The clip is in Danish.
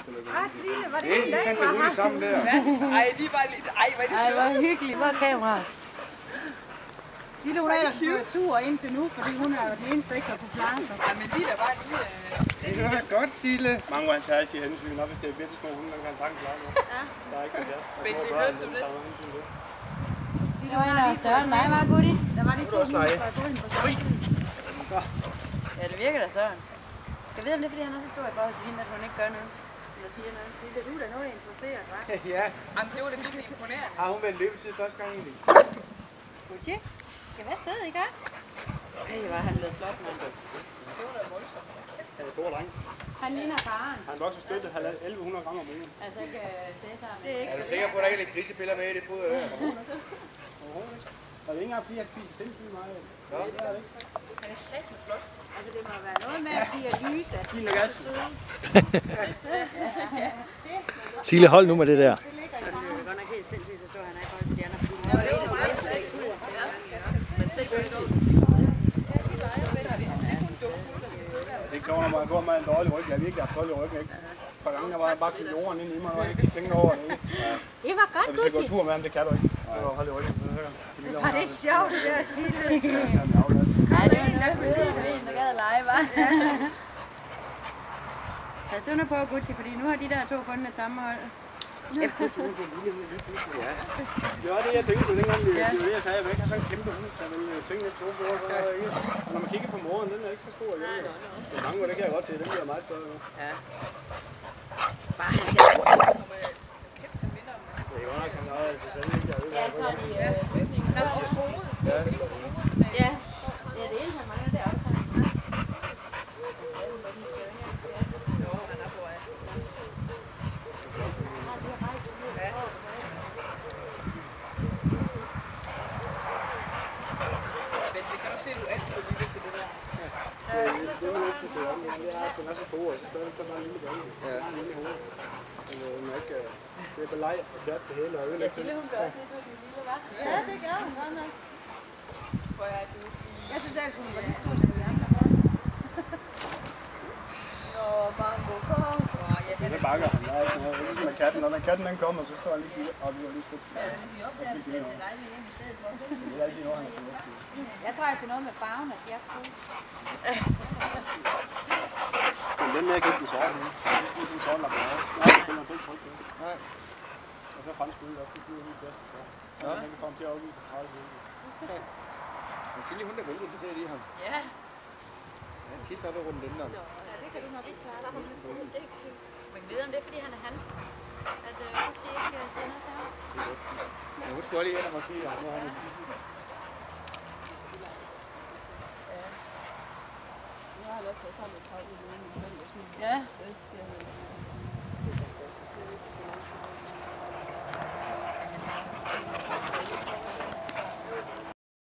Signe, var det en dag, du var sammen der. Ej, de var lidt... Ej, var det sødt. Ej, hvor hyggeligt. Hvor er kameraet? Sille, hun har ellers gået tur indtil nu, fordi hun er jo den eneste, der ikke har kunne klare sig. Ja, men lige der var lige... Det var godt, Sille. Mange han tager altid hensyn, og hvis det er virkelig små hunde, kan han sagtens klare det. Ja. Der er ikke det der. Men det hørte du det? Sille, hun er større end dig, var Gudi? Der var de 2 hunde, der var gået ind på sig. Ja, det virker da sådan. Jeg ved, om det er, fordi han er så stor i forhold til hende, at hun ikke gør noget. Eller siger noget. Sille, du er da noget interesseret, hva'? Ja. Jamen, det var da virkelig imponerende. Har hun været løbetid første gang egentlig? Gudi, skal være sød, ikke? Hey, hvor er han blevet flot, mand. Det var da voldsomt. Han er stor dreng. Han ligner faren. Han vokser støtte 1100 gram om ugen. Altså ikke Cæsar, men... Er du sikker på, at der ikke er lidt grisepiller med i det foder der? Overhovedet ikke. Og det er ikke engang fordi, han spiser sindssygt meget. Ja. Det er det ikke. Han er satme flot. Altså det må være noget med, at de er lyse, at de er så søde. Sille, hold nu med det der. Det ligger i farven. Det er godt nok helt sindssygt, så står han ikke holdt til de andre. Det var en af de bedste, der ikke kunne. Men tænk på det. Det er ikke sjovt, når man går med en dårlig ryg. Jeg har virkelig haft dårlig ryg, ikke? Et par gange, jeg var bare købt jorden ind i mig, og jeg ikke tænkt over det. Det var godt, Gudsi. Hvis jeg går tur med ham, det kan du ikke. Det var hold i ryggen. Var det sjovt, det der at sige det? Ja, det var nok bedre med en, der gad at lege, hva'? Pas du nu på, Gudsi, fordi nu har de der 2 fundet et sammenhold. Ja, Gudsi, hun er lille ud. Ja. Det var det, jeg tænkte på dengang, det var det, jeg sagde, at jeg ikke har sådan en kæmpe hund, så jeg ville tænke lidt på, og når man kigger på moren, den er ikke så stor. Det er mange, det kan jeg godt se, den bliver meget større nu. Ja. Bare han der. Kæft, han minder om mig. Det er godt nok, han er altså selv ikke. Ja, så er de bygninger. Han er også hovedet. Ja. Ja, det eneste, han mangler, det er optaget. Jo, han er på vej. Men det kan du se, du altid vil lytte til det der. Det er jo ikke det, den er så stor, og så er det bare en lille bane. Ja. En lille hoved. Det er belej og kært det hele og ødelægge. Ja, Sille, hun blev også lidt ud, den lille, hva'? Ja, det gør hun godt nok. Jeg synes altså, hun var lige stor som de andre. Nå, mango, kom. Det bakker han. Der er ikke noget. Det er ligesom med katten. Når katten den kommer, så står han lige kigger op og lige skudt. Ja, vi opdager det selv til dig hjemme i stedet for. Det er altid noget, han er fornuftig. Jeg tror, det er noget med farven, at de er sko. Men den der kan ikke blive sådan. Det er sådan en sådan lap. Nej, det kan man ikke trykke på. Nej. Og så fransk ud op. Det bliver helt bedst. Ja, den kan komme til at afvise 30 minutter. Men Sille, hun er vældig interesseret i ham. Ja. Han tisser op og rundt den der. Ja, det kan du nok ikke klare. Men ved om det er, fordi han er han? At Gudsi ikke siger noget til ham? Men hun skulle lige ind og måske. Nu har han også været sammen med Paul i Løven. Ja. Det siger han.